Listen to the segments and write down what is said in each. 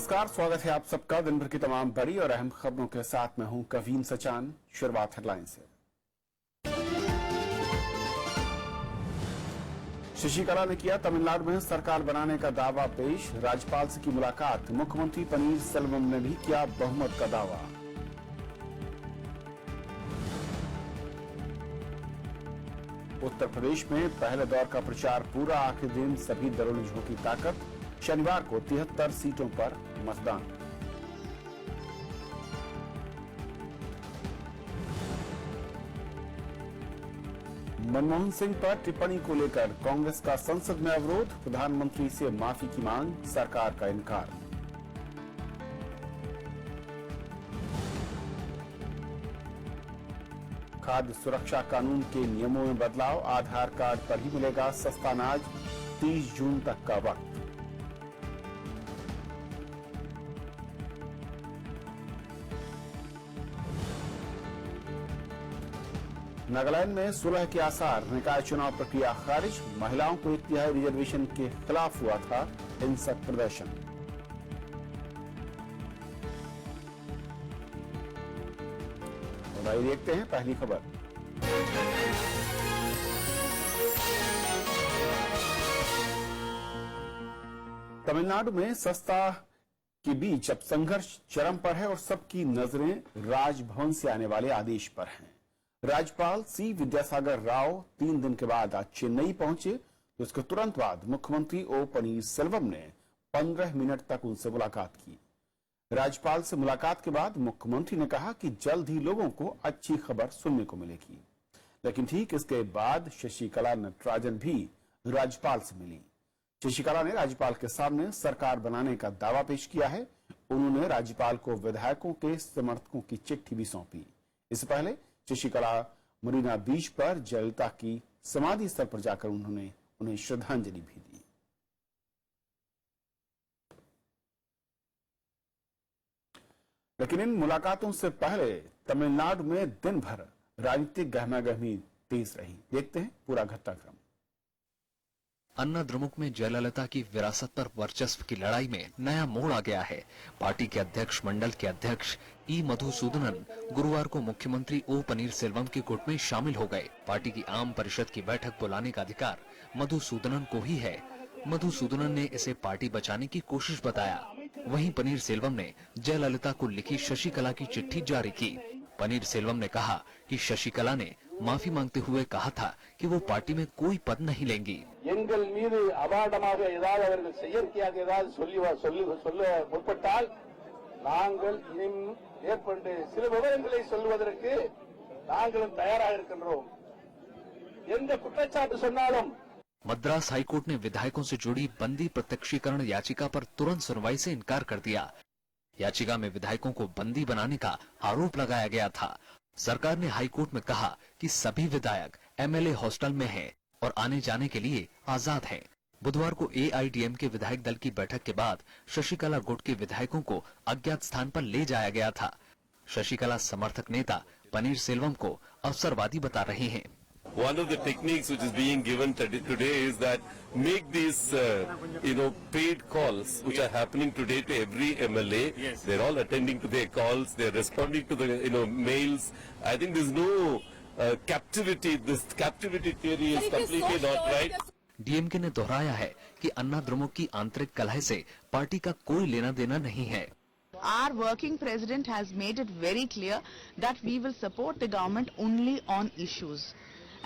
नमस्कार, स्वागत है आप सबका दिन भर की तमाम बड़ी और अहम खबरों के साथ। मैं हूं कवीन सचान। शुरुआत हेडलाइन से। शशिकला ने किया तमिलनाडु में सरकार बनाने का दावा पेश। राज्यपाल से की मुलाकात। मुख्यमंत्री पनीर सेल्वम ने भी किया बहुमत का दावा। उत्तर प्रदेश में पहले दौर का प्रचार पूरा। आखिरी दिन सभी दलों ने झोंकी ताकत। शनिवार को 73 सीटों पर मतदान। मनमोहन सिंह पर टिप्पणी को लेकर कांग्रेस का संसद में अवरोध। प्रधानमंत्री से माफी की मांग, सरकार का इनकार। खाद्य सुरक्षा कानून के नियमों में बदलाव। आधार कार्ड पर ही मिलेगा सस्ता अनाज। 30 जून तक का वक्त। नागालैंड में सुलह के आसार। निकाय चुनाव प्रक्रिया खारिज। महिलाओं को 1/3 रिजर्वेशन के खिलाफ हुआ था हिंसक प्रदर्शन। और आइए देखते हैं पहली खबर। तमिलनाडु में सस्ता के बीच अब संघर्ष चरम पर है और सबकी नजरें राजभवन से आने वाले आदेश पर हैं। राज्यपाल सी विद्यासागर राव 3 दिन के बाद आज चेन्नई पहुंचे। तो इसके तुरंत बाद मुख्यमंत्री ओ पनीर सेल्वम ने 15 मिनट तक उनसे मुलाकात की। राज्यपाल से मुलाकात के बाद मुख्यमंत्री ने कहा कि जल्द ही लोगों को अच्छी खबर सुनने को मिलेगी। लेकिन ठीक इसके बाद शशिकला नटराजन भी राज्यपाल से मिली। शशिकला ने राज्यपाल के सामने सरकार बनाने का दावा पेश किया है। उन्होंने राज्यपाल को विधायकों के समर्थकों की चिट्ठी भी सौंपी। इससे पहले शशिकला मरीना बीच पर जयललिता की समाधि स्थल पर जाकर उन्हें श्रद्धांजलि भी दी। लेकिन इन मुलाकातों से पहले तमिलनाडु में दिन भर राजनीतिक गहमागहमी तेज रही। देखते हैं पूरा घटनाक्रम। अन्नाद्रमुक में जयललिता की विरासत पर वर्चस्व की लड़ाई में नया मोड़ आ गया है। पार्टी के अध्यक्ष मंडल के अध्यक्ष ई मधुसूदनन गुरुवार को मुख्यमंत्री ओ पनीर सेल्वम के गुट में शामिल हो गए। पार्टी की आम परिषद की बैठक बुलाने का अधिकार मधुसूदनन को ही है। मधुसूदनन ने इसे पार्टी बचाने की कोशिश बताया। वहीं पनीर सेल्वम ने जयललिता को लिखी शशिकला की चिट्ठी जारी की। पनीर सेल्वम ने कहा कि शशिकला ने माफी मांगते हुए कहा था कि वो पार्टी में कोई पद नहीं लेंगी। எங்கள் மீது அபாண்டமாக ஏதாவது அவர்கள் செயற்கையாக ஏதாவது சொல்ல முற்பட்டால் நாங்கள் மேற்கொண்டு சில விவரங்களை சொல்வதற்கு நாங்களும் தயாராக இருக்கின்றோம்। எந்த குற்றச்சாட்டு சொன்னாலும்। मद्रास हाईकोर्ट ने विधायकों से जुड़ी बंदी प्रत्यक्षीकरण याचिका पर तुरंत सुनवाई से इनकार कर दिया। याचिका में विधायकों को बंदी बनाने का आरोप लगाया गया था। सरकार ने हाईकोर्ट में कहा कि सभी विधायक एमएलए हॉस्टल में हैं और आने जाने के लिए आजाद हैं। बुधवार को एआईडीएम के विधायक दल की बैठक के बाद शशिकला गुट के विधायकों को अज्ञात स्थान पर ले जाया गया था। शशिकला समर्थक नेता पनीर सेल्वम को अवसरवादी बता रहे हैं। One of the techniques which is being given today is that make these, paid calls which are happening today to every MLA. Yes. They're all attending to their calls. They're responding to the, mails. I think there's no captivity. This captivity theory is completely not right. DMK ने दोहराया है कि अन्नाद्रमुक की आंतरिक कलह से party का कोई लेना देना नहीं है। Our working president has made it very clear that we will support the government only on issues.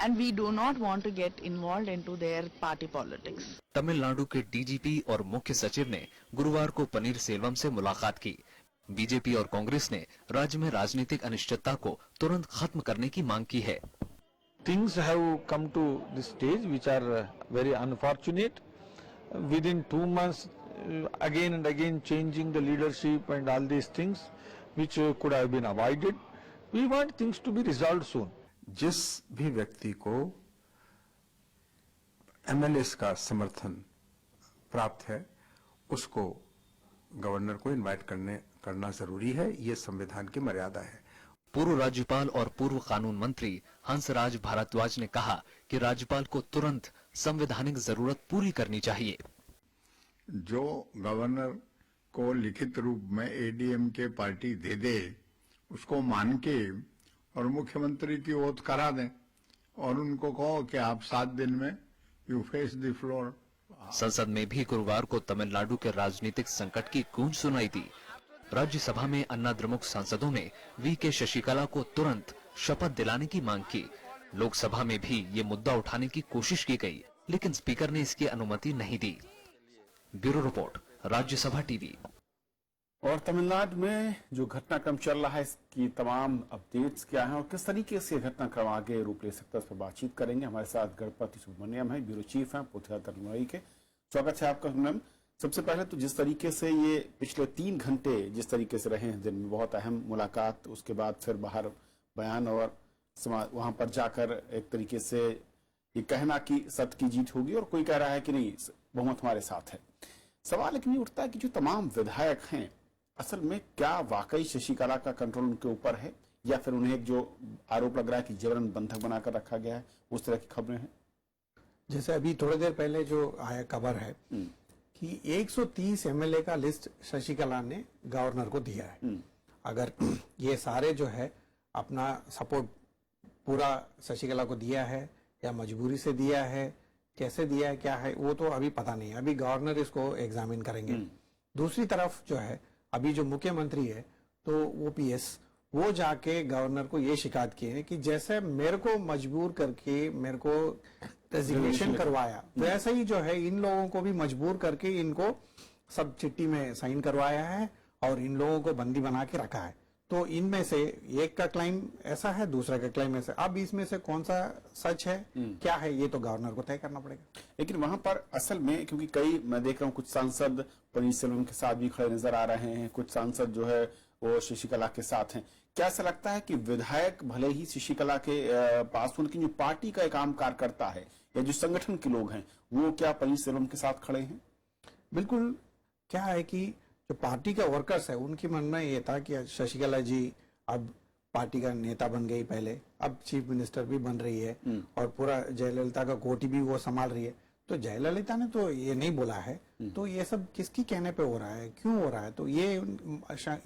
And we do not want to get involved into their party politics. Tamil Nadu के डीजीपी और मुख्य सचिव ने गुरुवार को पनीर सेल्वम से मुलाकात की। बीजेपी और कांग्रेस ने राज्य में राजनीतिक अनिश्चितता को तुरंत खत्म करने की मांग की है। Things have come to this stage which are very unfortunate. Within 2 months, again and again changing the leadership and all these things which could have been avoided. We want things to be resolved soon. जिस भी व्यक्ति को MLAs का समर्थन प्राप्त है उसको governor को इनवाइट करना जरूरी है। ये संविधान की मर्यादा है। पूर्व राज्यपाल और पूर्व कानून मंत्री हंसराज भारद्वाज ने कहा कि राज्यपाल को तुरंत संवैधानिक जरूरत पूरी करनी चाहिए। जो गवर्नर को लिखित रूप में एडीएमके पार्टी दे दे, उसको मान के और मुख्यमंत्री की ओथ करा दें और उनको कहो कि आप 7 दिन में यू फेस द फ्लोर। संसद में भी गुरुवार को तमिलनाडु के राजनीतिक संकट की गूंज सुनाई दी। राज्यसभा में अन्ना द्रमुक सांसदों ने वी.के. शशिकला को तुरंत शपथ दिलाने की मांग की। लोकसभा में भी ये मुद्दा उठाने की कोशिश की गई, लेकिन स्पीकर ने इसकी अनुमति नहीं दी। Bureau report, Rajya Sabha TV. और तमिलनाडु में जो घटनाक्रम चल रहा है, इसकी तमाम अपडेट्स क्या हैं और किस तरीके से घटनाक्रम आगे रूप ले सकता है, इस पर बातचीत करेंगे। हमारे साथ गणपति सुब्रमण्यम है, ब्यूरो चीफ हैं पोथिया तमिलनाडु के। स्वागत है आपका मैम। सबसे पहले तो जिस तरीके से ये पिछले 3 घंटे जिस तरीके से रहे हैं, दिन में बहुत अहम मुलाकात, उसके बाद फिर बाहर बयान और वहां पर जाकर एक तरीके से ये कहना कि सत्य की जीत होगी और कोई कह रहा है कि नहीं बहुमत हमारे साथ है। सवाल लेकिन उठता है कि जो तमाम विधायक हैं, असल में क्या वाकई शशिकला का कंट्रोल उनके ऊपर है या फिर उन्हें एक जो आरोप लग रहा है कि जबरन बंधक बनाकर रखा गया है, उस तरह की खबरें हैं? जैसे अभी थोड़ी देर पहले जो आया खबर है कि 130 एमएलए का लिस्ट शशिकला ने गवर्नर को दिया है। अगर ये सारे जो है अपना सपोर्ट पूरा शशिकला को दिया है या मजबूरी से दिया है, कैसे दिया है, क्या है, वो तो अभी पता नहीं है। अभी गवर्नर इसको एग्जामिन करेंगे। दूसरी तरफ जो है अभी जो मुख्यमंत्री है तो ओपीएस, वो जाके गवर्नर को ये शिकायत की है कि जैसे मेरे को मजबूर करके मेरे को रेजिग्नेशन करवाया, वैसे ही जो है इन लोगों को भी मजबूर करके इनको सब चिट्ठी में साइन करवाया है और इन लोगों को बंदी बना के रखा है। तो इनमें से एक का क्लेम ऐसा है, दूसरा का क्लेम ऐसा। अब इसमें से कौन सा सच है, क्या है, ये तो गवर्नर को तय करना पड़ेगा। लेकिन वहां पर असल में क्योंकि कई मैं देख रहा हूँ कुछ सांसद पनीरसेल्वम के साथ भी खड़े नजर आ रहे हैं, कुछ सांसद जो है वो शशिकला के साथ हैं। क्या ऐसा लगता है कि विधायक भले ही शशिकला के पास, उनकी जो पार्टी का एक आम कार्यकर्ता है या जो संगठन के लोग हैं, वो क्या पनीरसेल्वम के साथ खड़े हैं? बिल्कुल। क्या है कि जो पार्टी के वर्कर्स है उनके मन में ये था कि शशिकला जी अब पार्टी का नेता बन गई, पहले अब चीफ मिनिस्टर भी बन रही है और पूरा जयललिता का कोठी भी वो संभाल रही है। तो जयललिता ने तो ये नहीं बोला है, तो ये सब किसकी कहने पे हो रहा है, क्यों हो रहा है? तो ये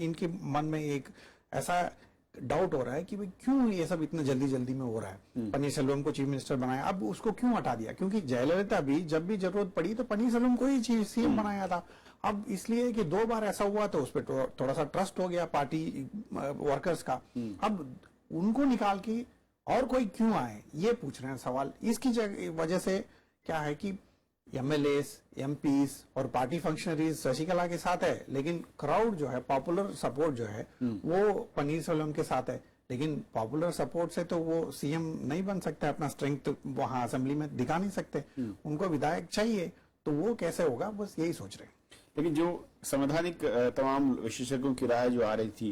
इनके मन में एक ऐसा डाउट हो रहा है कि भाई क्यों ये सब इतना जल्दी जल्दी में हो रहा है। पनीरसेल्वम को चीफ मिनिस्टर बनाया, अब उसको क्यों हटा दिया? क्योंकि जयललिता भी जब भी जरूरत पड़ी तो पनीरसेल्वम को ही सीएम बनाया था। अब इसलिए कि 2 बार ऐसा हुआ तो उस पर थोड़ा सा ट्रस्ट हो गया पार्टी वर्कर्स का। अब उनको निकाल के और कोई क्यों आए, ये पूछ रहे हैं सवाल। इसकी वजह से क्या है कि एमएलएस, एमपीस और पार्टी फंक्शनरीज शशिकला के साथ है, लेकिन क्राउड जो है, पॉपुलर सपोर्ट जो है वो पनीरसेल्वम के साथ है। लेकिन पॉपुलर सपोर्ट से तो वो सीएम नहीं बन सकते, अपना स्ट्रेंथ वहां असेंबली में दिखा नहीं सकते। उनको विधायक चाहिए, तो वो कैसे होगा, बस यही सोच रहे हैं। लेकिन जो संवैधानिक तमाम विशेषज्ञों की राय जो आ रही थी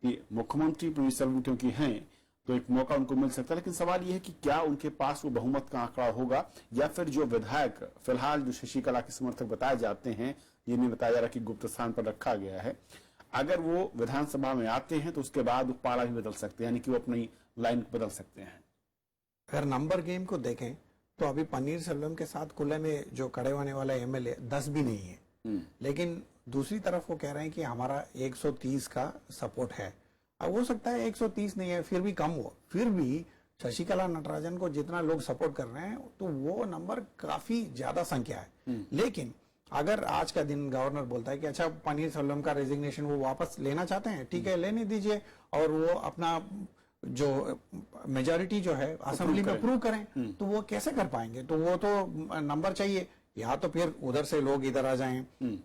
कि मुख्यमंत्री पनीरसेल्वम क्योंकि हैं तो एक मौका उनको मिल सकता है, लेकिन सवाल यह है कि क्या उनके पास वो बहुमत का आंकड़ा होगा या फिर जो विधायक फिलहाल जो शशिकला के समर्थक बताए जाते हैं, ये नहीं बताया जा रहा कि गुप्त स्थान पर रखा गया है, अगर वो विधानसभा में आते हैं तो उसके बाद वो पाला भी बदल सकते हैं, यानी कि वो अपनी लाइन बदल सकते हैं। अगर नंबर गेम को देखें तो अभी पनीरसेल्वम के साथ खुले में जो खड़े होने वाला एमएलए 10 भी नहीं है, लेकिन दूसरी तरफ वो कह रहे हैं कि हमारा 130 का सपोर्ट है। अब हो सकता है 130 नहीं है, फिर भी कम हो, फिर भी शशिकला नटराजन को जितना लोग सपोर्ट कर रहे हैं तो वो नंबर काफी ज्यादा संख्या है। लेकिन अगर आज का दिन गवर्नर बोलता है कि अच्छा पनीरसेल्वम का रेजिग्नेशन वो वापस लेना चाहते हैं, ठीक है लेने दीजिए, और वो अपना जो मेजॉरिटी जो है असेंबली में अप्रूव करें, तो वो कैसे कर पाएंगे? तो वो तो नंबर चाहिए, या तो फिर उधर से लोग इधर आ जाएं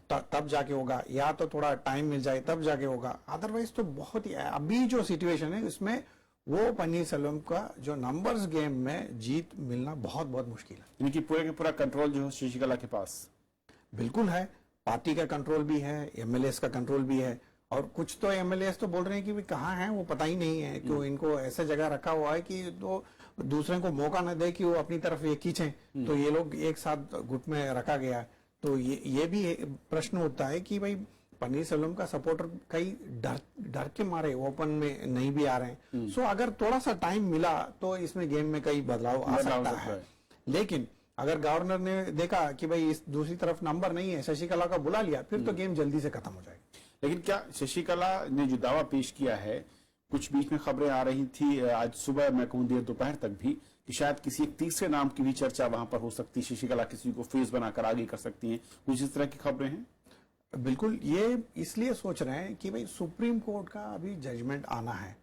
तब जाके होगा, या तो थोड़ा टाइम मिल जाए तब जाके होगा। अदरवाइज तो बहुत ही अभी जो सिचुएशन है इसमें वो पनीरसेल्वम का जो नंबर्स गेम में जीत मिलना बहुत बहुत मुश्किल है। यानी कि पूरे का पूरा कंट्रोल जो है शशिकला के पास बिल्कुल है, पार्टी का कंट्रोल भी है, एमएलएस का कंट्रोल भी है, और कुछ तो एमएलएस तो बोल रहे हैं कि कहाँ हैं वो पता ही नहीं है, कि इनको ऐसे जगह रखा हुआ है कि तो दूसरे को मौका न दे कि वो अपनी तरफ ये खींचे, तो ये लोग एक साथ गुट में रखा गया है। तो ये भी प्रश्न उठता है कि भाई पनीरसेल्वम का सपोर्टर कई डर के मारे ओपन में नहीं भी आ रहे हैं। सो अगर थोड़ा सा टाइम मिला तो इसमें गेम में कई बदलाव आ सकता है। लेकिन अगर गवर्नर ने देखा कि भाई इस दूसरी तरफ नंबर नहीं है, शशिकला का बुला लिया, फिर तो गेम जल्दी से खत्म हो जाएगी। लेकिन क्या शशिकला ने जो दावा पेश किया है, कुछ बीच में खबरें आ रही थी आज सुबह, मैं कहूं देर दोपहर तक भी, कि शायद किसी एक तीसरे नाम की भी चर्चा वहां पर हो सकती है, शशिकला किसी को फेस बनाकर आगे कर सकती हैं, कुछ इस तरह की खबरें हैं। बिल्कुल, ये इसलिए सोच रहे हैं कि भाई सुप्रीम कोर्ट का अभी जजमेंट आना है।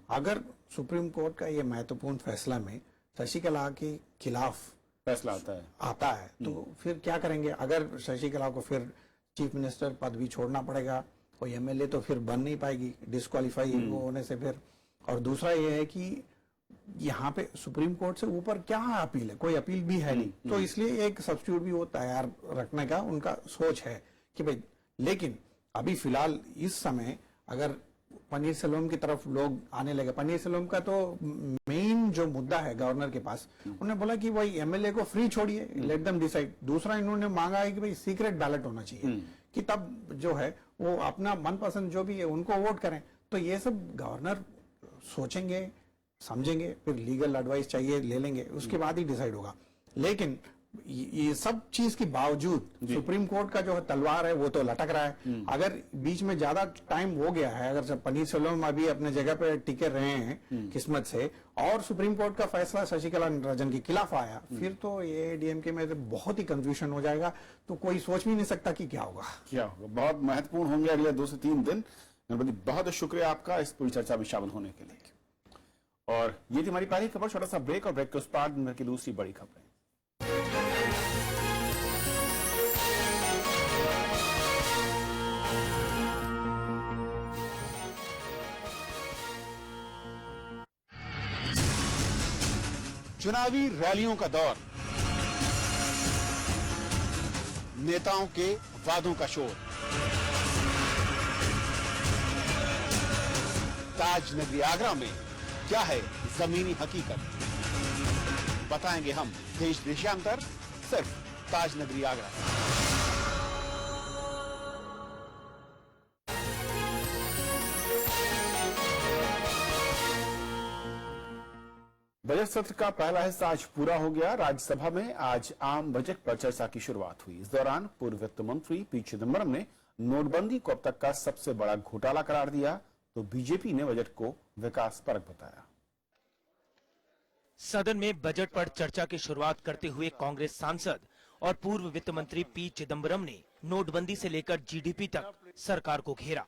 अगर सुप्रीम कोर्ट का ये महत्वपूर्ण फैसला में शशिकला के खिलाफ फैसला आता है तो फिर क्या करेंगे? अगर शशिकला को फिर चीफ मिनिस्टर पद भी छोड़ना पड़ेगा, कोई एमएलए तो फिर बन नहीं पाएगी डिस्क्वालीफाई होने से फिर। और दूसरा ये है कि यहाँ पे सुप्रीम कोर्ट से ऊपर क्या अपील है? कोई अपील भी है नहीं, तो इसलिए एक सब्स्टिट्यूट भी वो तैयार रखने का उनका सोच है कि भाई। लेकिन अभी फिलहाल इस समय अगर पनीर सेल्वम की तरफ लोग आने लगे, पनीर सेल्वम का तो मेन जो मुद्दा है गवर्नर के पास, उन्होंने बोला कि भाई एमएलए को फ्री छोड़िए, लेट देम डिसाइड। दूसरा इन्होंने मांगा है कि भाई सीक्रेट बैलेट होना चाहिए, कि तब जो है वो अपना मनपसंद जो भी है उनको वोट करें। तो ये सब गवर्नर सोचेंगे, समझेंगे, फिर लीगल एडवाइस चाहिए ले लेंगे, उसके बाद ही डिसाइड होगा। लेकिन ये सब चीज के बावजूद सुप्रीम कोर्ट का जो है तलवार है वो तो लटक रहा है। अगर बीच में ज्यादा टाइम हो गया है, अगर पनीर सेल्वम अभी अपने जगह पे टिके रहे हैं किस्मत से, और सुप्रीम कोर्ट का फैसला शशिकला नटराजन के खिलाफ आया, फिर तो ये डीएमके में बहुत ही कंफ्यूजन हो जाएगा। तो कोई सोच भी नहीं सकता कि क्या होगा। बहुत महत्वपूर्ण होंगे अगले 2 से 3 दिन। गणपति, बहुत शुक्रिया आपका इस पूरी चर्चा में शामिल होने के लिए। और ये थी हमारी पहली खबर। छोटा सा ब्रेक, और ब्रेक के उस पार दिन भर की दूसरी बड़ी खबरें। चुनावी रैलियों का दौर, नेताओं के वादों का शोर, ताज नगरी आगरा में क्या है जमीनी हकीकत, बताएंगे हम देश देशांतर सिर्फ ताज नगरी आगरा। बजट सत्र का पहला हिस्सा आज पूरा हो गया। राज्यसभा में आज आम बजट पर चर्चा की शुरुआत हुई। इस दौरान पूर्व वित्त मंत्री पी चिदम्बरम ने नोटबंदी को अब तक का सबसे बड़ा घोटाला करार दिया, तो बीजेपी ने बजट को विकास परक बताया। सदन में बजट पर चर्चा की शुरुआत करते हुए कांग्रेस सांसद और पूर्व वित्त मंत्री पी चिदम्बरम ने नोटबंदी से लेकर जीडीपी तक सरकार को घेरा।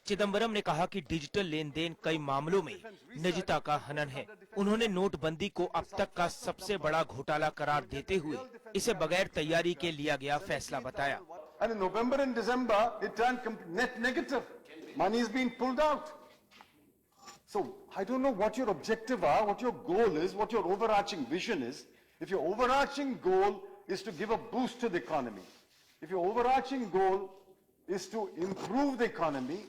चिदम्बरम ने कहा कि डिजिटल लेन देन कई मामलों में निजता का हनन है। उन्होंने नोटबंदी को अब तक का सबसे बड़ा घोटाला करार देते हुए इसे बगैर तैयारी के लिया गया फैसला बताया। And in November and December, it turned net negative. Money is being pulled out. So I don't know what your objective are, what your goal is, what your overarching vision is. If your overarching goal is to give a boost to the economy, if your overarching goal is to improve the economy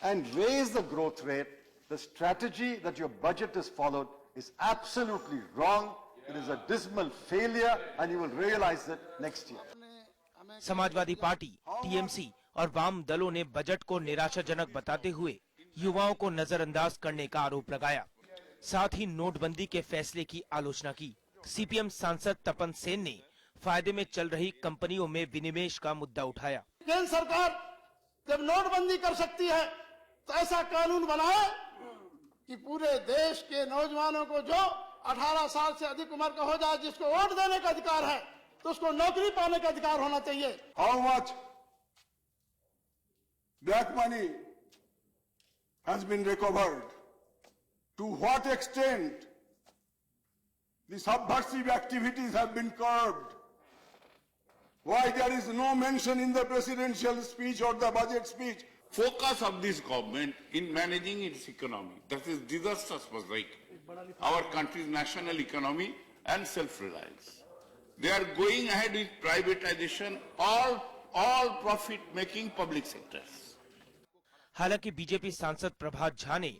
and raise the growth rate, the strategy that your budget has followed is absolutely wrong. It is a dismal failure, and you will realize it next year. Samajwadi party, TMC और वाम दलों ने budget को निराशाजनक बताते हुए युवाओं को नजरअंदाज करने का आरोप लगाया। साथ ही नोटबंदी के फैसले की आलोचना की। सीपीएम सांसद तपन सेन ने फायदे में चल रही कंपनियों में विनिवेश का मुद्दा उठाया। केंद्र सरकार जब नोटबंदी कर सकती है तो ऐसा कानून बनाए कि पूरे देश के नौजवानों को जो 18 साल से अधिक उम्र का हो जाए, जिसको वोट देने का अधिकार है, तो उसको नौकरी पाने का अधिकार होना चाहिए। How much black money has been recovered? To what extent the subversive activities have been curbed? Why there is no mention in the presidential speech or the budget speech? Focus of this government in managing its economy, that is disastrous mosaic, our country's national economy and self-reliance. They are going ahead with privatization, all profit-making public sectors. हालांकि BJP सांसद प्रभात झा ने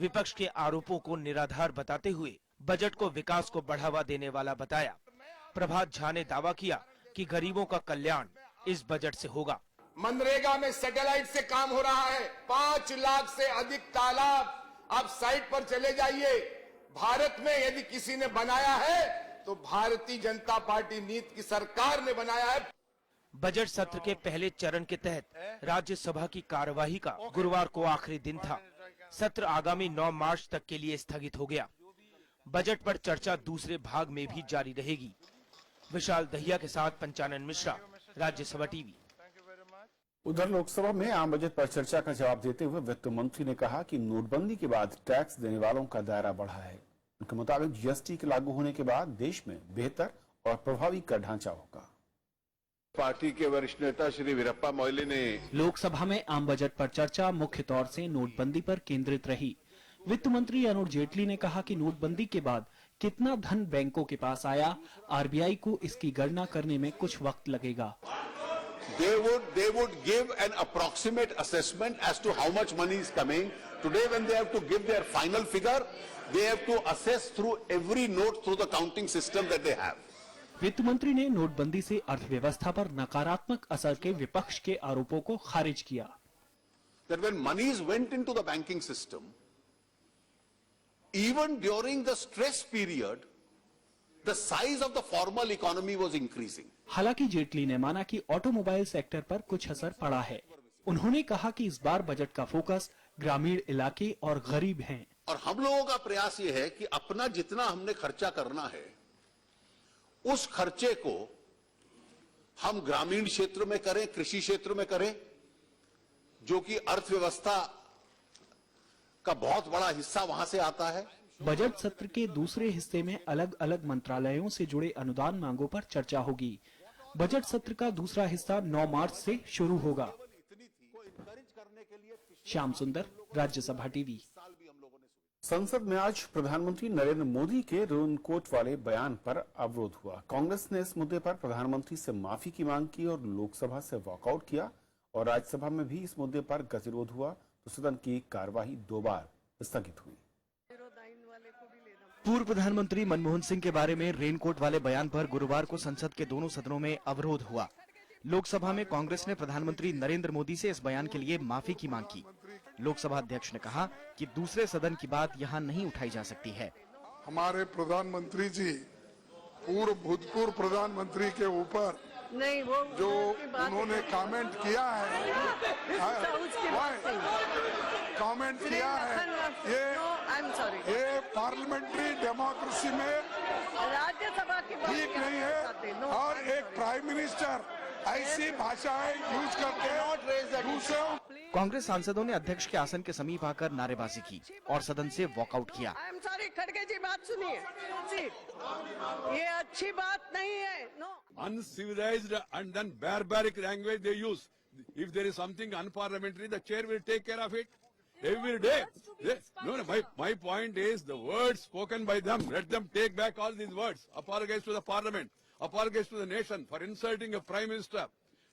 विपक्ष के आरोपों को निराधार बताते हुए बजट को विकास को बढ़ावा देने वाला बताया। प्रभात झा ने दावा किया कि गरीबों का कल्याण इस बजट से होगा। मनरेगा में सैटेलाइट से काम हो रहा है। 5 लाख से अधिक तालाब, आप साइट पर चले जाइए। भारत में यदि किसी ने बनाया है तो भारतीय जनता पार्टी नीति की सरकार ने बनाया है। बजट सत्र के पहले चरण के तहत राज्यसभा की कार्यवाही का गुरुवार को आखिरी दिन था। सत्र आगामी 9 मार्च तक के लिए स्थगित हो गया। बजट पर चर्चा दूसरे भाग में भी जारी रहेगी। विशाल दहिया के साथ पंचानन मिश्रा, राज्यसभा टीवी। उधर लोकसभा में आम बजट पर चर्चा का जवाब देते हुए वित्त मंत्री ने कहा कि नोटबंदी के बाद टैक्स देने वालों का दायरा बढ़ा है। उनके मुताबिक जीएसटी के लागू होने के बाद देश में बेहतर और प्रभावी कर ढांचा होगा। पार्टी के वरिष्ठ नेता श्री वीरप्पा मोइली ने लोकसभा में आम बजट पर चर्चा मुख्य तौर से नोटबंदी पर केंद्रित रही। वित्त मंत्री अरुण जेटली ने कहा कि नोटबंदी के बाद कितना धन बैंकों के पास आया, आरबीआई को इसकी गणना करने में कुछ वक्त लगेगा। they would give an approximate assessment as to how much money is coming. Today when they have to give their final figure, they have to assess through every note through the counting system that they have. वित्त मंत्री ने नोटबंदी से अर्थव्यवस्था पर नकारात्मक असर के विपक्ष के आरोपों को खारिज किया। That when monies went into the banking system, even during the stress period, the size of the formal economy was increasing. हालांकि जेटली ने माना कि ऑटोमोबाइल सेक्टर पर कुछ असर पड़ा है। उन्होंने कहा कि इस बार बजट का फोकस ग्रामीण इलाके और गरीब हैं। और हम लोगों का प्रयास ये है कि अपना जितना हमने खर्चा करना है, उस खर्चे को हम ग्रामीण क्षेत्र में करें, कृषि क्षेत्र में करें, जो कि अर्थव्यवस्था का बहुत बड़ा हिस्सा वहां से आता है। बजट सत्र के दूसरे हिस्से में अलग अलग मंत्रालयों से जुड़े अनुदान मांगों पर चर्चा होगी। बजट सत्र का दूसरा हिस्सा 9 मार्च से शुरू होगा। श्याम सुंदर, राज्यसभा टीवी। संसद में आज प्रधानमंत्री नरेंद्र मोदी के रेनकोट वाले बयान पर अवरोध हुआ। कांग्रेस ने इस मुद्दे पर प्रधानमंत्री से माफी की मांग की और लोकसभा से वॉकआउट किया और राज्यसभा में भी इस मुद्दे पर गतिरोध हुआ तो सदन की कार्यवाही 2 बार स्थगित हुई। पूर्व प्रधानमंत्री मनमोहन सिंह के बारे में रेनकोट वाले बयान पर गुरुवार को संसद के दोनों सदनों में अवरोध हुआ। लोकसभा में कांग्रेस ने प्रधानमंत्री नरेंद्र मोदी से इस बयान के लिए माफी की मांग की। लोकसभा अध्यक्ष ने कहा कि दूसरे सदन की बात यहां नहीं उठाई जा सकती है। हमारे प्रधानमंत्री जी भूतपूर्व प्रधानमंत्री के ऊपर नहीं, वो जो उन्होंने कमेंट किया है, कमेंट किया है, ये पार्लियामेंट्री डेमोक्रेसी में राज्यसभा की ठीक नहीं है। और एक प्राइम मिनिस्टर ऐसी भाषाएं यूज करते हैं दूसरों। कांग्रेस सांसदों ने अध्यक्ष के आसन के समीप आकर नारेबाजी की और सदन से वॉकआउट किया। आई एम सॉरी, खड़गे जी बात सुनिए। ये अच्छी बात नहीं है। No uncivilized and then barbaric language they use. If there is something unparliamentary, the chair will take care of it every day. My point is the words spoken by them. Let them take back all these words. Apologize to the parliament. Apologize to the nation for insulting a prime minister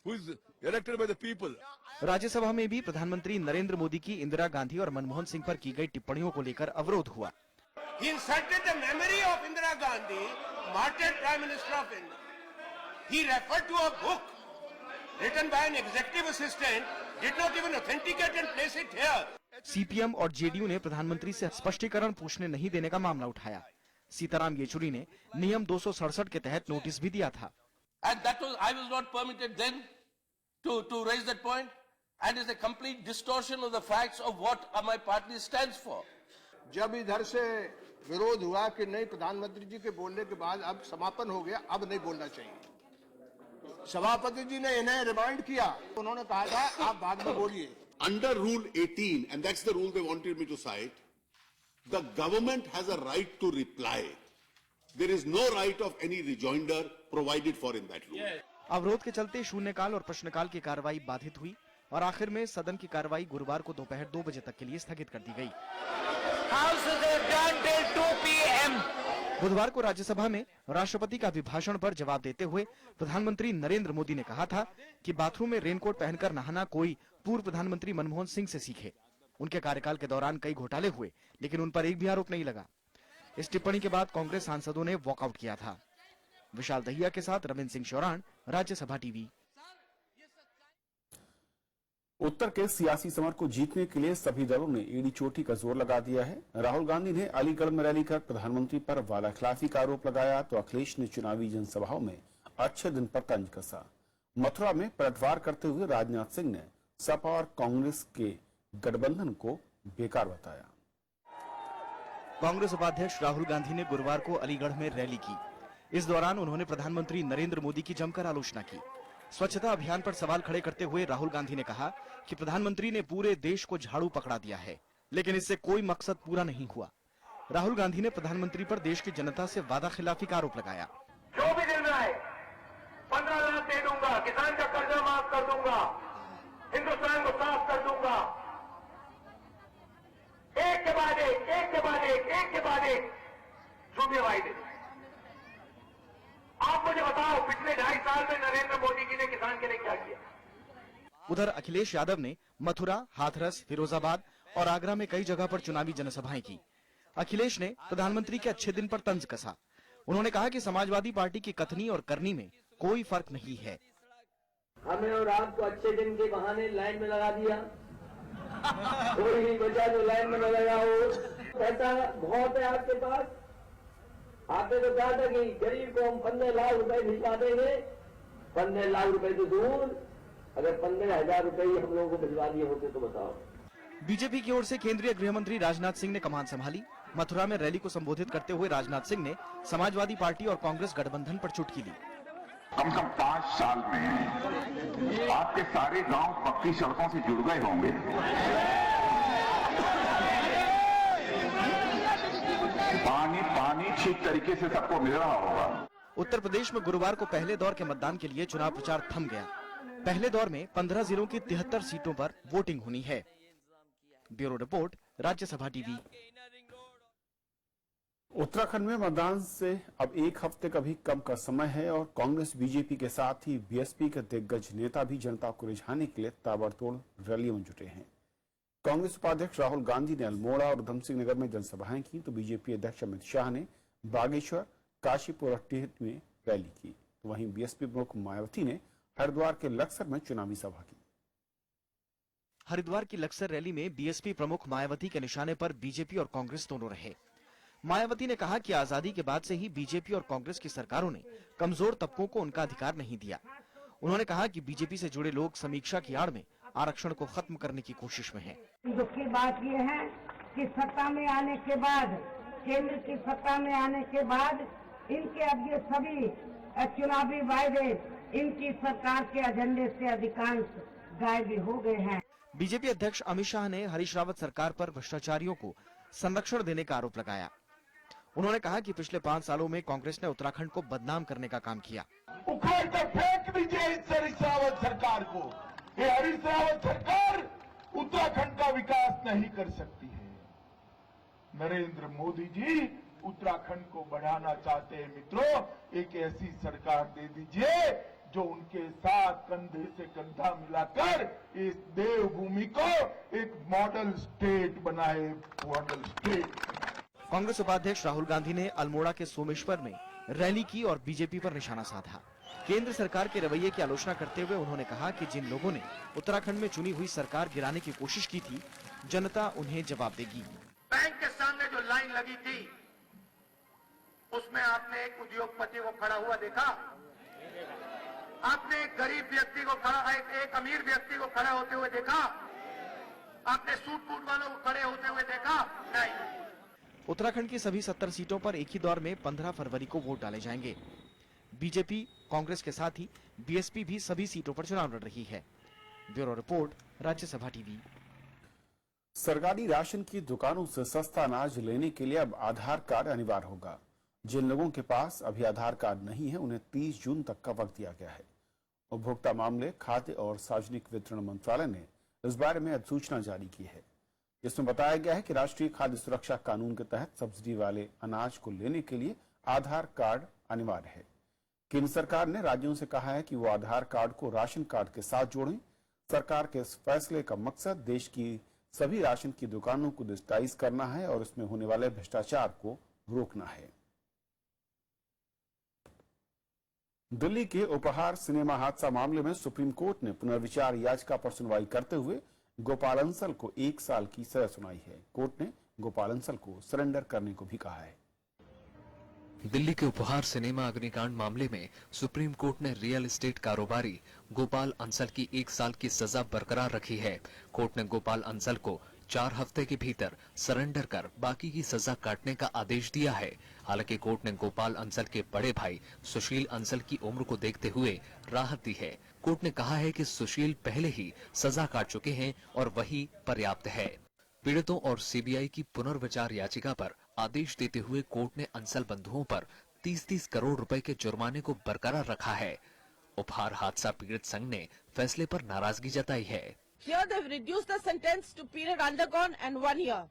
who is elected by the people. Rajya Sabha में भी प्रधानमंत्री नरेंद्र मोदी की इंदिरा गांधी और मनमोहन सिंह पर की गई टिप्पणियों को लेकर अवरोध हुआ। He insulted the memory of Indira Gandhi, martyred Prime Minister of India. He referred to a book written by an executive assistant, did not even authenticate and place it here. CPM और JDU ने प्रधानमंत्री से स्पष्टीकरण पूछने नहीं देने का मामला उठाया। सीताराम येचुरी ने नियम 267 के तहत नोटिस भी दिया था। And that was, I was not permitted then to raise that point, and it's a complete distortion of the facts of what my party stands for. जब इधर से विरोध हुआ कि नहीं, प्रधानमंत्री जी के बोलने के बाद अब समापन हो गया, अब नहीं बोलना चाहिए, सभापति जी ने इन्हें रिमाइंड किया। उन्होंने कहा था आप बाद में बोलिए। Under Rule 18, and that's the rule they wanted me to cite, the government has a right to reply. There is no right of any rejoinder provided for in that rule. अवरोध के चलते शून्यकाल और प्रश्नकाल की कार्रवाई बाधित हुई और आखिर में सदन की कार्रवाई गुरुवार को दोपहर 2 बजे तक के लिए स्थगित कर दी गई। बुधवार को राज्यसभा में राष्ट्रपति का अभिभाषण पर जवाब देते हुए प्रधानमंत्री नरेंद्र मोदी ने कहा था कि बाथरूम में रेनकोट पहनकर नहाना कोई पूर्व प्रधानमंत्री मनमोहन सिंह से सीखे। उनके कार्यकाल के दौरान कई घोटाले हुए, लेकिन उन पर एक भी आरोप नहीं लगा। इस टिप्पणी के बाद कांग्रेस सांसदों ने वॉकआउट किया था। विशाल दहिया के साथ रविंद्र सिंह शौरान, राज्यसभा टीवी। उत्तर के सियासी समर को जीतने के लिए सभी दलों ने एड़ी चोटी का जोर लगा दिया है। राहुल गांधी ने अलीगढ़ में रैली कर प्रधानमंत्री पर वादाखिलाफी का आरोप लगाया तो अखिलेश ने चुनावी जनसभाओं में अच्छे दिन पर तंज कसा। मथुरा में पलटवार करते हुए राजनाथ सिंह ने सपा और कांग्रेस के गठबंधन को बेकार बताया। कांग्रेस उपाध्यक्ष राहुल गांधी ने गुरुवार को अलीगढ़ में रैली की। इस दौरान उन्होंने प्रधानमंत्री नरेंद्र मोदी की जमकर आलोचना की। स्वच्छता अभियान पर सवाल खड़े करते हुए राहुल गांधी ने कहा कि प्रधानमंत्री ने पूरे देश को झाड़ू पकड़ा दिया है, लेकिन इससे कोई मकसद पूरा नहीं हुआ। राहुल गांधी ने प्रधानमंत्री पर देश की जनता से वादा खिलाफी का आरोप लगाया। जो भी दिन रहा है 15 लाख दे दूंगा, किसान का कर्जा माफ कर दूंगा, हिंदुस्तान को साफ कर दूंगा। एक के बाद एक, एक के बाद एक, एक के बाद एक झूठे वायदे। आप मुझे बताओ पिछले 2.5 साल में नरेंद्र मोदी जी ने किसान के लिए क्या किया? उधर अखिलेश यादव ने मथुरा, हाथरस, फिरोजाबाद और आगरा में कई जगह पर चुनावी जनसभाएं की। अखिलेश ने प्रधानमंत्री के अच्छे दिन पर तंज कसा। उन्होंने कहा कि समाजवादी पार्टी की कथनी और करनी में कोई फर्क नहीं है। हमें और आपको अच्छे दिन के बहाने लाइन में लगा दिया। कोई नहीं बचा जो लाइन में न लगा हो। पैसा बहुत है आपके पास। आपने तो कहा था कि गरीब को हम 15 लाख रुपए भिजवा देंगे। 15 लाख रुपए तो दूर, अगर 15,000 रुपए ही हम लोगों को भिजवा दिए होते तो बताओ। बीजेपी की ओर से केंद्रीय गृह मंत्री राजनाथ सिंह ने कमान संभाली। मथुरा में रैली को संबोधित करते हुए राजनाथ सिंह ने समाजवादी पार्टी और कांग्रेस गठबंधन पर चुटकी दी। कम से कम 5 साल में आपके सारे गांव पक्की सड़कों से जुड़ गए होंगे। पानी ठीक तरीके से सबको मिल रहा होगा। उत्तर प्रदेश में गुरुवार को पहले दौर के मतदान के लिए चुनाव प्रचार थम गया। पहले दौर में 15 जिलों की 73 सीटों पर वोटिंग होनी है। Bureau report, Rajya Sabha TV. Uttarakhand में मतदान से अब एक हफ्ते का भी कम का समय है और कांग्रेस, बीजेपी के साथ ही बीएसपी के दिग्गज नेता भी जनता को रिझाने के लिए ताबड़तोड़ रैलियों में जुटे हैं। कांग्रेस उपाध्यक्ष राहुल गांधी ने अल्मोड़ा और उधमसिंह नगर में जनसभाएं की तो बीजेपी अध्यक्ष अमित शाह ने बागेश्वर, काशीपुर और टिहरी में रैली की। तो वहीं बीएसपी प्रमुख मायावती ने हरिद्वार के लक्सर में चुनावी सभा की। हरिद्वार की लक्सर रैली में बीएसपी प्रमुख मायावती के निशाने पर बीजेपी और कांग्रेस दोनों रहे। मायावती ने कहा कि आजादी के बाद से ही बीजेपी और कांग्रेस की सरकारों ने कमजोर तबकों को उनका अधिकार नहीं दिया। उन्होंने कहा कि बीजेपी से जुड़े लोग समीक्षा की आड़ में आरक्षण को खत्म करने की कोशिश में हैं। दुख की बात यह है कि सत्ता में आने के बाद, केंद्र की सत्ता में आने के बाद इनके अब ये सभी चुनावी वायदे इनकी सरकार के एजेंडे से अधिकांश गायब हो गए हैं। बीजेपी अध्यक्ष अमित शाह ने हरीश रावत सरकार पर भ्रष्टाचारियों को संरक्षण देने का आरोप लगाया। उन्होंने कहा कि पिछले 5 सालों में कांग्रेस ने उत्तराखंड को बदनाम करने का काम किया। उखाड़ कर फेंक दीजिए इस हरीश रावत सरकार को। ये हरीश रावत सरकार उत्तराखंड का विकास नहीं कर सकती है। नरेंद्र मोदी जी उत्तराखंड को बढ़ाना चाहते हैं। मित्रों, एक ऐसी सरकार दे दीजिए जो उनके साथ कंधे से कंधा मिलाकर इस देवभूमि को एक मॉडल स्टेट बनाए। Model state. कांग्रेस उपाध्यक्ष राहुल गांधी ने अल्मोड़ा के सोमेश्वर में रैली की और बीजेपी पर निशाना साधा। केंद्र सरकार के रवैये की आलोचना करते हुए उन्होंने कहा कि जिन लोगों ने उत्तराखंड में चुनी हुई सरकार गिराने की कोशिश की थी, जनता उन्हें जवाब देगी। बैंक के सामने जो लाइन लगी थी उसमें आपने एक उद्योगपति को खड़ा हुआ देखा? आपने एक गरीब व्यक्ति को खड़ा, एक अमीर व्यक्ति को खड़ा होते हुए देखा? आपने सूट बूट वालों को खड़े होते हुए देखा? नहीं। उत्तराखंड की सभी 70 सीटों पर एक ही दौर में 15 फरवरी को वोट डाले जाएंगे। बीजेपी, कांग्रेस के साथ ही बीएसपी भी सभी सीटों पर चुनाव लड़ रही है। Bureau report, Rajya Sabha TV. सरकारी राशन की दुकानों से सस्ता अनाज लेने के लिए अब आधार कार्ड अनिवार्य होगा। जिन लोगों के पास अभी आधार कार्ड नहीं है उन्हें 30 जून तक का वक्त दिया गया है। उपभोक्ता मामले, खाद्य और सार्वजनिक वितरण मंत्रालय ने इस बारे में अधिसूचना जारी की है, जिसमें बताया गया है कि राष्ट्रीय खाद्य सुरक्षा कानून के तहत सब्सिडी वाले अनाज को लेने के लिए आधार कार्ड अनिवार्य है। केंद्र सरकार ने राज्यों से कहा है कि वो आधार कार्ड को राशन कार्ड के साथ जोड़ें। सरकार के इस फैसले का मकसद देश की सभी राशन की दुकानों को डिजिटाइज करना है और इसमें होने वाले भ्रष्टाचार को रोकना है। दिल्ली के उपहार सिनेमा हादसा मामले में सुप्रीम कोर्ट ने पुनर्विचार याचिका पर सुनवाई करते हुए गोपाल अंसल को 1 साल की सजा सुनाई है। कोर्ट ने गोपाल अंसल को सरेंडर करने को भी कहा है। दिल्ली के उपहार सिनेमा अग्निकांड मामले में सुप्रीम कोर्ट ने रियल एस्टेट कारोबारी गोपाल अंसल की 1 साल की सजा बरकरार रखी है। कोर्ट ने गोपाल अंसल को 4 हफ्ते के भीतर सरेंडर कर बाकी की सजा काटने का आदेश दिया है। हालांकि कोर्ट ने गोपाल अंसल के बड़े भाई सुशील अंसल की उम्र को देखते हुए राहत दी है। कोर्ट ने कहा है कि सुशील पहले ही सजा काट चुके हैं और वही पर्याप्त है। पीड़ितों और सीबीआई की पुनर्विचार याचिका पर आदेश देते हुए कोर्ट ने अंसल बंधुओं पर 30-30 करोड़ रुपए के जुर्माने को बरकरार रखा है। उपहार हादसा पीड़ित संघ ने फैसले पर नाराजगी जताई है। Here they've reduced the sentence to period undergone and 1 year.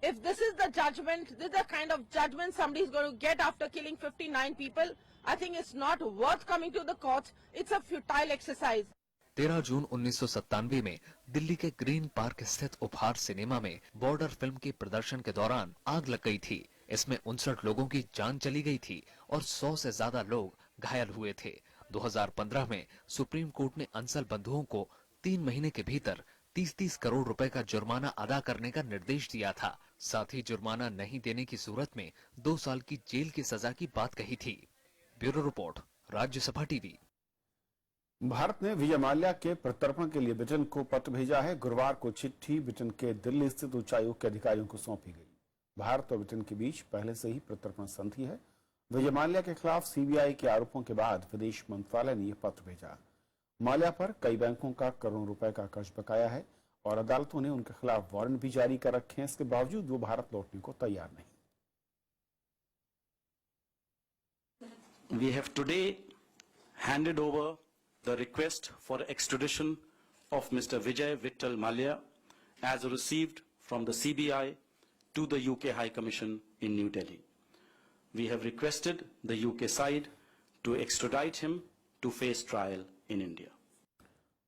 If this is the judgment, this is the kind of judgment somebody is going to get after killing 59 people, I think it's not worth coming to the courts. It's a futile exercise. 13 जून 1997 में दिल्ली के green park स्थित उपहार cinema में border film के प्रदर्शन के दौरान आग लग गई थी। इसमें 59 लोगों की जान चली गई थी और 100 से ज्यादा लोग घायल हुए थे। 2015 में सुप्रीम कोर्ट ने अंसल बंधुओं को 3 महीने के भीतर 30-30 करोड़ रुपए का जुर्माना अदा करने का निर्देश दिया था। साथ ही जुर्माना नहीं देने की सूरत में 2 साल की जेल की सजा की बात कही थी। Bureau report, Rajya Sabha TV. Bharat ने विजय माल्या के प्रत्यर्पण के लिए ब्रिटेन को पत्र भेजा है। गुरुवार को चिट्ठी ब्रिटेन के दिल्ली स्थित उच्चायोग के अधिकारियों को सौंपी गई। भारत और ब्रिटेन के बीच पहले से ही प्रत्यर्पण संधि है। विजय माल्या के खिलाफ सीबीआई के आरोपों के बाद विदेश मंत्रालय ने यह पत्र भेजा। माल्या पर कई बैंकों का करोड़ों रुपए का कर्ज बकाया है और अदालतों ने उनके खिलाफ वारंट भी जारी कर रखे हैं। इसके बावजूद वो भारत लौटने को तैयार नहीं। We have today handed over the request for extradition of Mr. Vijay Vittal Mallya as received from the CBI to the UK High Commission in New Delhi. We have requested the UK side to extradite him to face trial in India.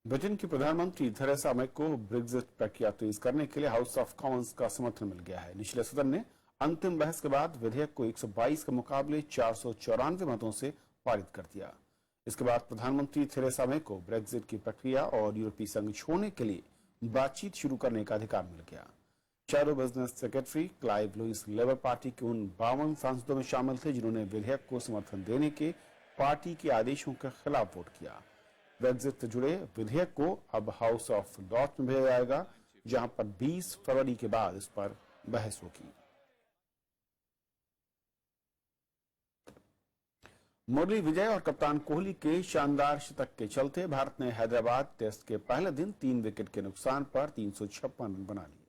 Britain की प्रधानमंत्री Theresa May को Brexit प्रक्रिया तेज करने के लिए house of Commons का समर्थन मिल गया है। निचले सदन ने अंतिम बहस के बाद विधेयक को 122 के मुकाबले 494 मतों से पारित कर दिया। इसके बाद प्रधानमंत्री थेरेसा मे को ब्रेक्जिट की प्रक्रिया और यूरोपीय संघ छोड़ने के लिए बातचीत शुरू करने का अधिकार मिल गया। Shadow business secretary Clive Lewis Labour Party के उन 52 सांसदों में शामिल थे जिन्होंने विधेयक को समर्थन देने के पार्टी के आदेशों के खिलाफ वोट किया। ब्रेक्जिट से जुड़े विधेयक को अब हाउस ऑफ लॉर्ड्स में भेजा जाएगा, जहां पर 20 फरवरी के बाद इस पर बहस होगी। मुरली विजय और कप्तान कोहली के शानदार शतक के चलते भारत ने हैदराबाद टेस्ट के पहले दिन 3 विकेट के नुकसान पर 356 रन बना लिए।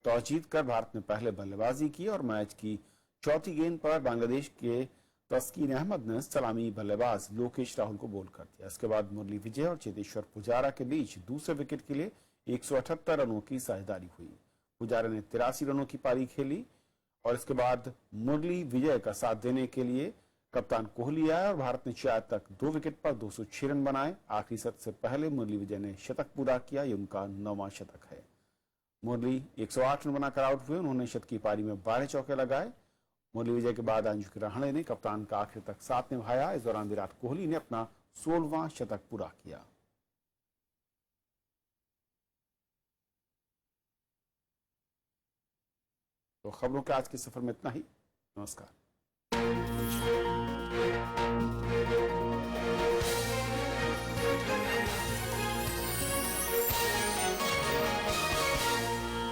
टॉस जीतकर भारत ने पहले बल्लेबाजी की और मैच की चौथी गेंद पर बांग्लादेश के तस्कीन अहमद ने सलामी बल्लेबाज लोकेश राहुल को बोल्ड कर दिया। इसके बाद मुरली विजय और चेतेश्वर पुजारा के बीच दूसरे विकेट के लिए 178 रनों की साझेदारी हुई। पुजारा ने 83 रनों की पारी खेली और इसके बाद मुरली विजय का साथ देने के लिए कप्तान कोहली आया और भारत ने 4 तक 2 विकेट पर 206 रन बनाए। आखिरी शतक से पहले मुरली विजय ने शतक पूरा किया। ये उनका 9वां शतक है। मुरली 108 रन बनाकर आउट हुए। उन्होंने शतक की पारी में 12 चौके लगाए। मुरली विजय के बाद अंजुम रहाणे ने कप्तान का आखिर तक साथ निभाया। इस दौरान विराट कोहली ने अपना 16वां शतक पूरा किया। तो खबरों के आज के सफर में इतना ही। नमस्कार।